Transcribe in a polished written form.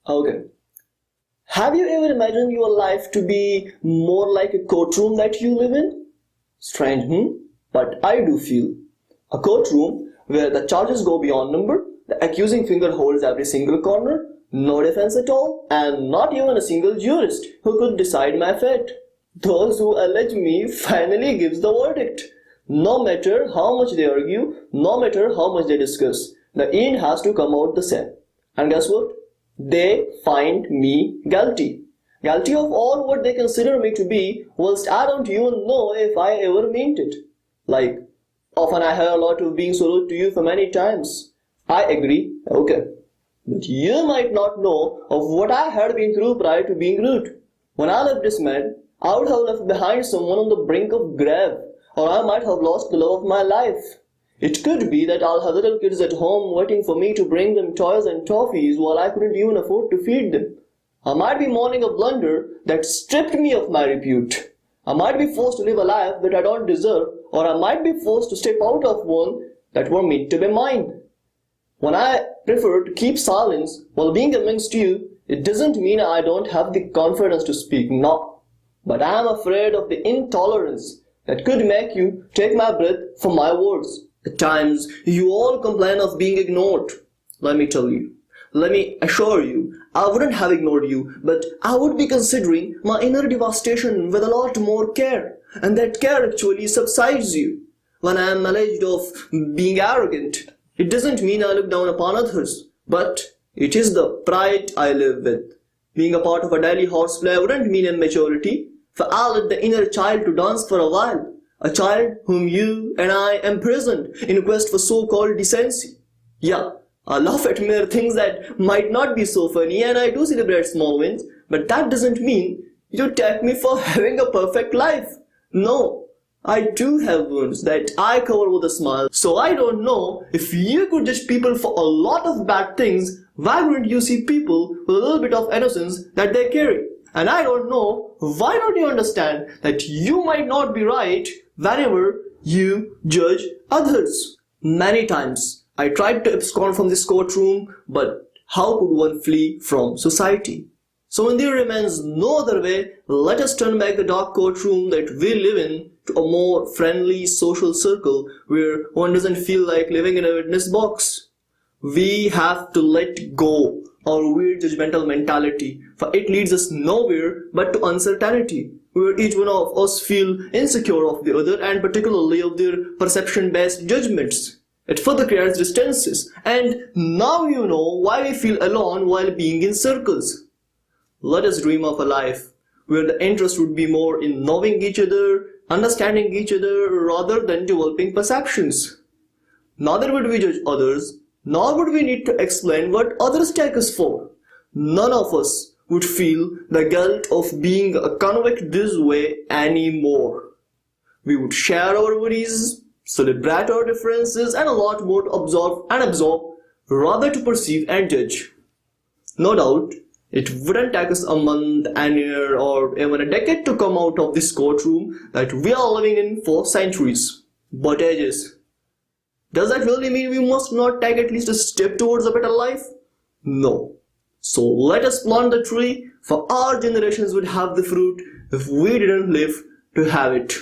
Okay. Have you ever imagined your life to be more like a courtroom that you live in? Strange, hmm? But I do feel. A courtroom where the charges go beyond number, the accusing finger holds every single corner, no defense at all, and not even a single jurist who could decide my fate. Those who allege me finally gives the verdict. No matter how much they argue, no matter how much they discuss, the end has to come out the same. And guess what? They find me guilty. Guilty of all what they consider me to be, whilst I don't even know if I ever meant it. Like, often I hear a lot of being so rude to you for many times. I agree, okay. But you might not know of what I had been through prior to being rude. When I left this man, I would have left behind someone on the brink of grave, or I might have lost the love of my life. It could be that I'll have little kids at home waiting for me to bring them toys and toffees while I couldn't even afford to feed them. I might be mourning a blunder that stripped me of my repute. I might be forced to live a life that I don't deserve, or I might be forced to step out of one that were meant to be mine. When I prefer to keep silence while being amongst you, it doesn't mean I don't have the confidence to speak, no. But I am afraid of the intolerance that could make you take my breath from my words. At times, you all complain of being ignored. Let me tell you, let me assure you, I wouldn't have ignored you, but I would be considering my inner devastation with a lot more care, and that care actually subsides you. When I am alleged of being arrogant, it doesn't mean I look down upon others, but it is the pride I live with. Being a part of a daily horseplay wouldn't mean immaturity, for I let the inner child to dance for a while. A child whom you and I imprisoned in quest for so-called decency. Yeah, I laugh at mere things that might not be so funny, and I do celebrate small wins, but that doesn't mean you take me for having a perfect life. No, I do have wounds that I cover with a smile, so I don't know if you could judge people for a lot of bad things, why wouldn't you see people with a little bit of innocence that they carry? And I don't know, why don't you understand that you might not be right whenever you judge others? Many times I tried to abscond from this courtroom, but how could one flee from society? So when there remains no other way, let us turn back the dark courtroom that we live in to a more friendly social circle where one doesn't feel like living in a witness box. We have to let go our weird judgmental mentality, for it leads us nowhere but to uncertainty, where each one of us feel insecure of the other and particularly of their perception-based judgments. It further creates distances, and now you know why we feel alone while being in circles. Let us dream of a life where the interest would be more in knowing each other, understanding each other, rather than developing perceptions. Neither would we judge others, nor would we need to explain what others take us for. None of us would feel the guilt of being a convict this way anymore. We would share our worries, celebrate our differences, and a lot more to observe and absorb, rather to perceive and judge. No doubt, it wouldn't take us a month, an year, or even a decade to come out of this courtroom that we are living in for centuries, but ages. Does that really mean we must not take at least a step towards a better life? No. So let us plant the tree, for our generations would have the fruit if we didn't live to have it.